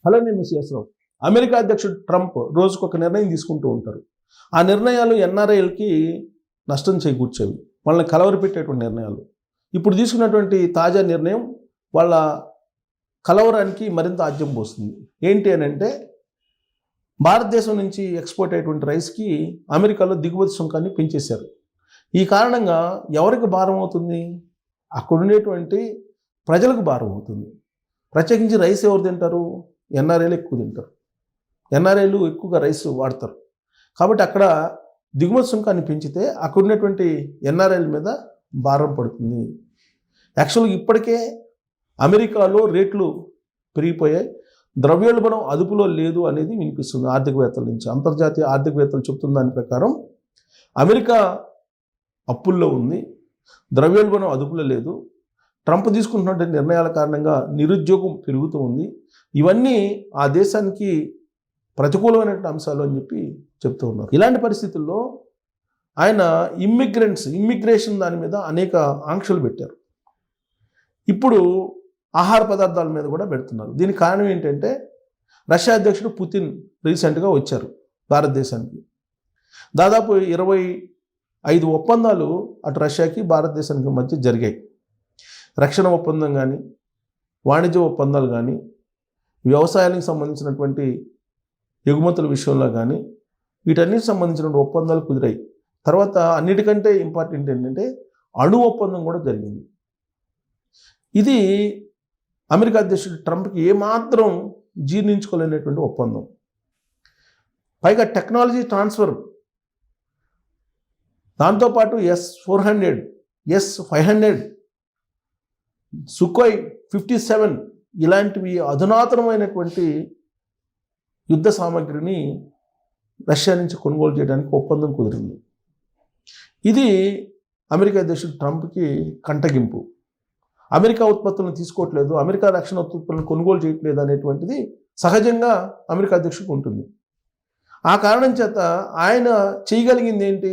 Hello, నేను miss రావు. America అధ్యక్షుడు Trump రోజుకు ఒక నిర్ణయం తీసుకుంటూ ఉంటారు. ఆ నిర్ణయాలు ఎన్ఆర్ఐలకి నష్టం చేకూర్చేవి, వాళ్ళని కలవరపెట్టేటువంటి నిర్ణయాలు. ఇప్పుడు తీసుకున్నటువంటి తాజా నిర్ణయం వాళ్ళ కలవరానికి మరింత ఆజ్యం పోస్తుంది. ఏంటి అని అంటే, భారతదేశం నుంచి ఎక్స్పోర్ట్ అయ్యేటువంటి రైస్కి అమెరికాలో దిగుమతి సుంకాన్ని పెంచేశారు. ఈ కారణంగా ఎవరికి భారం అవుతుంది? అక్కడ ఉండేటువంటి ప్రజలకు భారం అవుతుంది. ప్రత్యేకించి రైస్ ఎవరు తింటారు? ఎన్ఆర్ఐలు ఎక్కువ తింటారు. ఎన్ఆర్ఐలు ఎక్కువగా రైస్ వాడతారు. కాబట్టి అక్కడ దిగుమతి సుంకాన్ని పెంచితే అక్కడ ఉన్నటువంటి ఎన్ఆర్ఐల మీద భారం పడుతుంది. యాక్చువల్గా ఇప్పటికే అమెరికాలో రేట్లు పెరిగిపోయాయి. ద్రవ్యోల్బణం అదుపులో లేదు అనేది వినిపిస్తుంది ఆర్థికవేత్తల నుంచి. అంతర్జాతీయ ఆర్థికవేత్తలు చెప్తున్న దాని ప్రకారం అమెరికా అప్పుల్లో ఉంది, ద్రవ్యోల్బణం అదుపులో లేదు. ట్రంప్ తీసుకుంటున్నటువంటి నిర్ణయాల కారణంగా నిరుద్యోగం పెరుగుతూ ఉంది. ఇవన్నీ ఆ దేశానికి ప్రతికూలమైనటువంటి అంశాలు అని చెప్పి చెప్తూ ఉన్నారు. ఇలాంటి పరిస్థితుల్లో ఆయన ఇమ్మిగ్రేషన్ దాని మీద అనేక ఆంక్షలు పెట్టారు. ఇప్పుడు ఆహార పదార్థాల మీద కూడా పెడుతున్నారు. దీనికి కారణం ఏంటంటే, రష్యా అధ్యక్షుడు పుతిన్ రీసెంట్గా వచ్చారు భారతదేశానికి. దాదాపు 25 ఒప్పందాలు అటు రష్యాకి భారతదేశానికి మధ్య జరిగాయి. రక్షణ ఒప్పందం కానీ, వాణిజ్య ఒప్పందాలు కానీ, వ్యవసాయానికి సంబంధించినటువంటి ఎగుమతుల విషయంలో కానీ, వీటన్నిటికి సంబంధించిన ఒప్పందాలు కుదిరాయి. తర్వాత అన్నిటికంటే ఇంపార్టెంట్ ఏంటంటే, అణు ఒప్పందం కూడా జరిగింది. ఇది అమెరికా అధ్యక్షుడు ట్రంప్కి ఏమాత్రం జీర్ణించుకోలేనటువంటి ఒప్పందం. పైగా టెక్నాలజీ ట్రాన్స్ఫర్, దాంతోపాటు S-400, S-500, సుఖోయ్ 57 ఇలాంటివి అధునాతనమైనటువంటి యుద్ధ సామాగ్రిని రష్యా నుంచి కొనుగోలు చేయడానికి ఒప్పందం కుదిరింది. ఇది అమెరికా అధ్యక్షుడు ట్రంప్కి కంటగింపు. అమెరికా ఉత్పత్తులను తీసుకోవట్లేదు, అమెరికా రక్షణ ఉత్పత్తులను కొనుగోలు చేయట్లేదు అనేటువంటిది సహజంగా అమెరికా అధ్యక్షుడికి ఉంటుంది. ఆ కారణం చేత ఆయన చేయగలిగింది ఏంటి?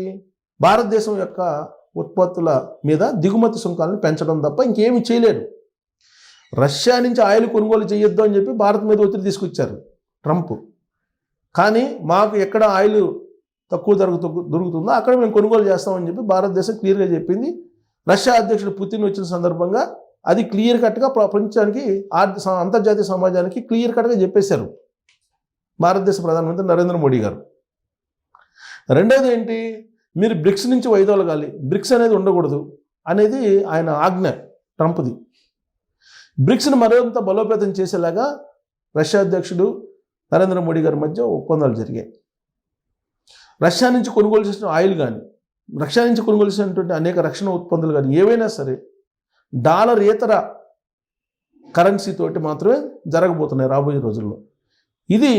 భారతదేశం యొక్క ఉత్పత్తుల మీద దిగుమతి సుంకాలను పెంచడం తప్ప ఇంకేమీ చేయలేరు. రష్యా నుంచి ఆయిల్ కొనుగోలు చేయొద్దు అని చెప్పి భారత్ మీద ఒత్తిడి తీసుకొచ్చారు ట్రంప్. కానీ మాకు ఎక్కడ ఆయిల్ తక్కువ దొరుకుతుందో అక్కడ మేము కొనుగోలు చేస్తామని చెప్పి భారతదేశం క్లియర్గా చెప్పింది. రష్యా అధ్యక్షుడు పుతిన్ వచ్చిన సందర్భంగా అది క్లియర్ కట్గా ప్రపంచానికి, అంతర్జాతీయ సమాజానికి క్లియర్ కట్గా చెప్పేశారు భారతదేశ ప్రధానమంత్రి నరేంద్ర మోడీ గారు. రెండోది ఏంటి? మీరు బ్రిక్స్ నుంచి వైదొలగాలి, బ్రిక్స్ అనేది ఉండకూడదు అనేది ఆయన ఆజ్ఞ ట్రంప్ది. బ్రిక్స్ను మరింత బలోపేతం చేసేలాగా రష్యా అధ్యక్షుడు నరేంద్ర మోడీ గారి మధ్య ఒప్పందాలు జరిగాయి. రష్యా నుంచి కొనుగోలు చేసిన ఆయిల్ కానీ, రష్యా నుంచి కొనుగోలు చేసినటువంటి అనేక రక్షణ ఉత్పత్తులు కానీ ఏవైనా సరే డాలర్ ఇతర కరెన్సీ తోటి మాత్రమే జరగబోతున్నాయి రాబోయే రోజుల్లో. ఇది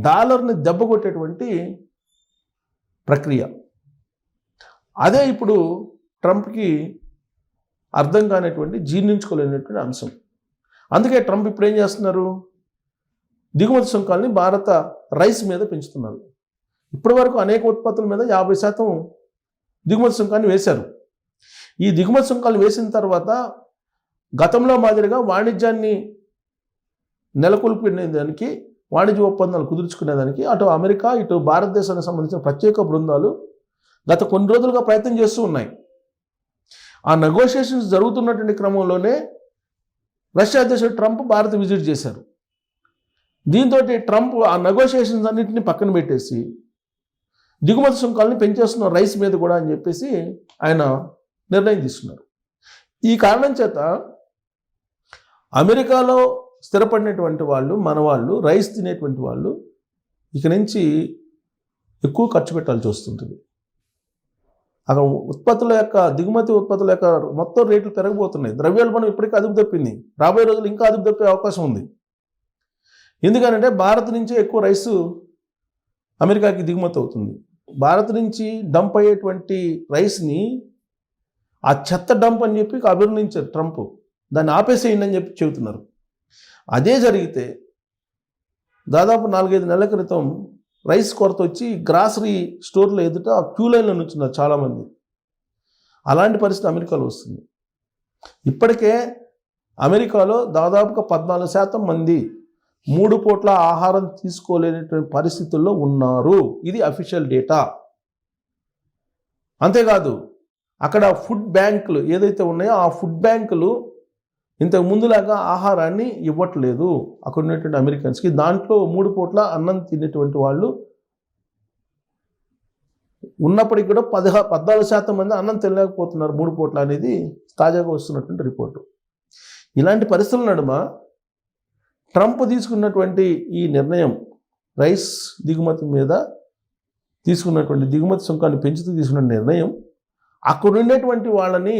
డాలర్ని దెబ్బ కొట్టేటువంటి ప్రక్రియ. అదే ఇప్పుడు ట్రంప్కి అర్థం కానిటువంటి, జీర్ణించుకోలేనటువంటి అంశం. అందుకే ట్రంప్ ఇప్పుడు ఏం చేస్తున్నారు? దిగుమతి సుంకాలని భారత రైస్ మీద పెంచుతున్నారు. ఇప్పటి వరకు అనేక ఉత్పత్తుల మీద 50% దిగుమతి సుంకాన్ని వేశారు. ఈ దిగుమతి సుంకాలు వేసిన తర్వాత గతంలో మాదిరిగా వాణిజ్యాన్ని నెలకొల్పేదానికి, వాణిజ్య ఒప్పందాలు కుదుర్చుకునేదానికి అటు అమెరికా ఇటు భారతదేశానికి సంబంధించిన ప్రత్యేక బృందాలు గత కొన్ని రోజులుగా ప్రయత్నం చేస్తూ ఉన్నాయి. ఆ నెగోషియేషన్స్ జరుగుతున్నటువంటి క్రమంలోనే రష్యా అధ్యక్షుడు ట్రంప్ భారత్ విజిట్ చేశారు. దీంతో ట్రంప్ ఆ నెగోషియేషన్స్ అన్నింటినీ పక్కన పెట్టేసి దిగుమతి సుంకాలని పెంచేస్తున్నారు రైస్ మీద కూడా అని చెప్పేసి ఆయన నిర్ణయం తీసుకున్నారు. ఈ కారణం చేత అమెరికాలో స్థిరపడినటువంటి వాళ్ళు, మన వాళ్ళు, రైస్ తినేటువంటి వాళ్ళు ఇక నుంచి ఎక్కువ ఖర్చు పెట్టాల్సి వస్తుంటుంది. అక్కడ దిగుమతి ఉత్పత్తుల యొక్క మొత్తం రేట్లు పెరగబోతున్నాయి. ద్రవ్యోల్బణం ఇప్పటికీ అదుపు తప్పింది, రాబోయే రోజులు ఇంకా అదుపు తప్పే అవకాశం ఉంది. ఎందుకనంటే భారత్ నుంచే ఎక్కువ రైసు అమెరికాకి దిగుమతి అవుతుంది. భారత్ నుంచి డంప్ అయ్యేటువంటి రైస్ని ఆ చెత్త డంప్ అని చెప్పి అభివర్ణించారు ట్రంప్. దాన్ని ఆపేసేయండి అని చెప్పి చెబుతున్నారు. అదే జరిగితే దాదాపు 4-5 నెలల క్రితం రైస్ కొరత వచ్చి గ్రాసరీ స్టోర్ల ఎదుట క్యూ లైన్లో నుంచున్నారు చాలామంది. అలాంటి పరిస్థితి అమెరికాలో వస్తుంది. ఇప్పటికే అమెరికాలో దాదాపుగా 14% మంది 3 పూట్ల ఆహారం తీసుకోలేనటువంటి పరిస్థితుల్లో ఉన్నారు. ఇది అఫీషియల్ డేటా. అంతేకాదు అక్కడ ఫుడ్ బ్యాంకులు ఏదైతే ఉన్నాయో ఆ ఫుడ్ బ్యాంకులు ఇంతకు ముందులాగా ఆహారాన్ని ఇవ్వట్లేదు అక్కడ ఉన్నటువంటి అమెరికన్స్కి. దాంట్లో 3 పూట్ల అన్నం తినేటువంటి వాళ్ళు ఉన్నప్పటికీ కూడా 14% మంది అన్నం తినలేకపోతున్నారు 3 పూట్ల అనేది తాజాగా వస్తున్నటువంటి రిపోర్టు. ఇలాంటి పరిస్థితుల నడుమ ట్రంప్ తీసుకున్నటువంటి ఈ నిర్ణయం, రైస్ దిగుమతి మీద తీసుకున్నటువంటి దిగుమతి సుంకాన్ని పెంచుతూ తీసుకున్న నిర్ణయం అక్కడ ఉండేటువంటి వాళ్ళని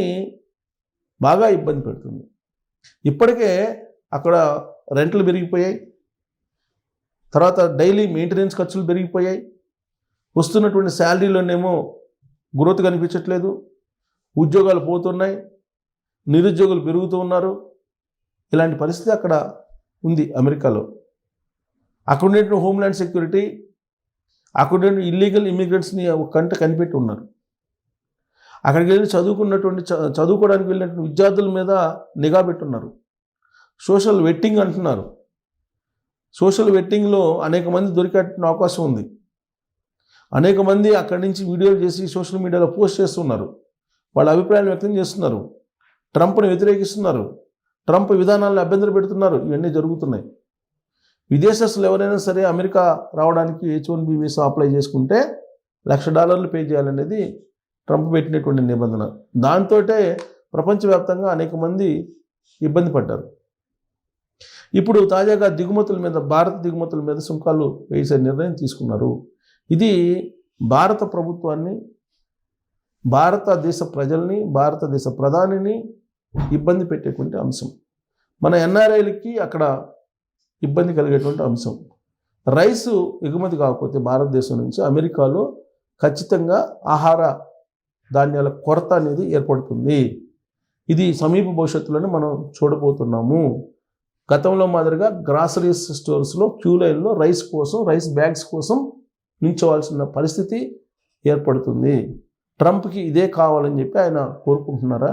బాగా ఇబ్బంది పెడుతుంది. ఇప్పటికే అక్కడ రెంట్లు పెరిగిపోయాయి, తర్వాత డైలీ మెయింటెనెన్స్ ఖర్చులు పెరిగిపోయాయి, వస్తున్నటువంటి శాలరీలోనేమో గ్రోత్ కనిపించట్లేదు, ఉద్యోగాలు పోతున్నాయి, నిరుద్యోగులు పెరుగుతూ ఉన్నారు. ఇలాంటి పరిస్థితి అక్కడ ఉంది అమెరికాలో. అక్కడ ఉండేటువంటి హోమ్ల్యాండ్ సెక్యూరిటీ అక్కడ ఉండే ఇల్లీగల్ ఇమిగ్రెంట్స్ని ఒక కంట కనిపెట్టి ఉన్నారు. అక్కడికి వెళ్ళి చదువుకోవడానికి వెళ్ళినటువంటి విద్యార్థుల మీద నిఘా పెట్టున్నారు. సోషల్ వెట్టింగ్ అంటున్నారు. సోషల్ వెట్టింగ్లో అనేక మంది దొరికే అవకాశం ఉంది. అనేక మంది అక్కడి నుంచి వీడియోలు చేసి సోషల్ మీడియాలో పోస్ట్ చేస్తున్నారు, వాళ్ళ అభిప్రాయాలు వ్యక్తం చేస్తున్నారు, ట్రంప్ను వ్యతిరేకిస్తున్నారు, ట్రంప్ విధానాలను అభ్యంతరం పెడుతున్నారు. ఇవన్నీ జరుగుతున్నాయి. విదేశస్తులు ఎవరైనా సరే అమెరికా రావడానికి H1B వీసా అప్లై చేసుకుంటే $1,00,000 పే చేయాలనేది ట్రంప్ పెట్టినటువంటి నిబంధన. దాంతో ప్రపంచవ్యాప్తంగా అనేక మంది ఇబ్బంది పడ్డారు. ఇప్పుడు తాజాగా దిగుమతుల మీద, భారత దిగుమతుల మీద సుంకాలు వేసే నిర్ణయం తీసుకున్నారు. ఇది భారత ప్రభుత్వాన్ని, భారతదేశ ప్రజల్ని, భారతదేశ ప్రధానిని ఇబ్బంది పెట్టేటువంటి అంశం. మన ఎన్ఆర్ఐలకి అక్కడ ఇబ్బంది కలిగేటువంటి అంశం. రైసు ఎగుమతి కాకపోతే భారతదేశం నుంచి అమెరికాలో ఖచ్చితంగా ఆహార ధాన్యాల కొరత అనేది ఏర్పడుతుంది. ఇది సమీప భవిష్యత్తులోనే మనం చూడబోతున్నాము. గతంలో మాదిరిగా గ్రాసరీస్ స్టోర్స్లో క్యూ లైన్లో రైస్ కోసం, రైస్ బ్యాగ్స్ కోసం నిల్చోవాల్సిన పరిస్థితి ఏర్పడుతుంది. ట్రంప్కి ఇదే కావాలని చెప్పి ఆయన కోరుకుంటున్నారా?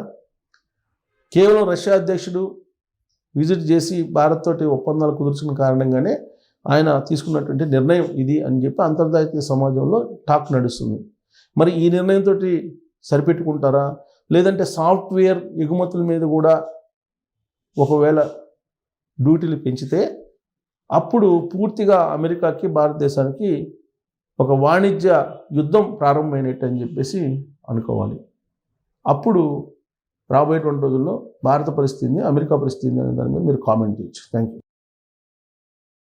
కేవలం రష్యా అధ్యక్షుడు విజిట్ చేసి భారత్ తోటి ఒప్పందాలు కుదుర్చుకున్న కారణంగానే ఆయన తీసుకున్నటువంటి నిర్ణయం ఇది అని చెప్పి అంతర్జాతీయ సమాజంలో టాక్ నడుస్తుంది. మరి ఈ నిర్ణయంతో సరిపెట్టుకుంటారా? లేదంటే సాఫ్ట్వేర్ ఎగుమతుల మీద కూడా ఒకవేళ డ్యూటీలు పెంచితే అప్పుడు పూర్తిగా అమెరికాకి, భారతదేశానికి ఒక వాణిజ్య యుద్ధం ప్రారంభమైనట్టు అని చెప్పేసి అనుకోవాలి. అప్పుడు రాబోయేటువంటి రోజుల్లో భారత పరిస్థితిని, అమెరికా పరిస్థితిని అనే దాని మీద మీరు కామెంట్ చేయొచ్చు. Thank you.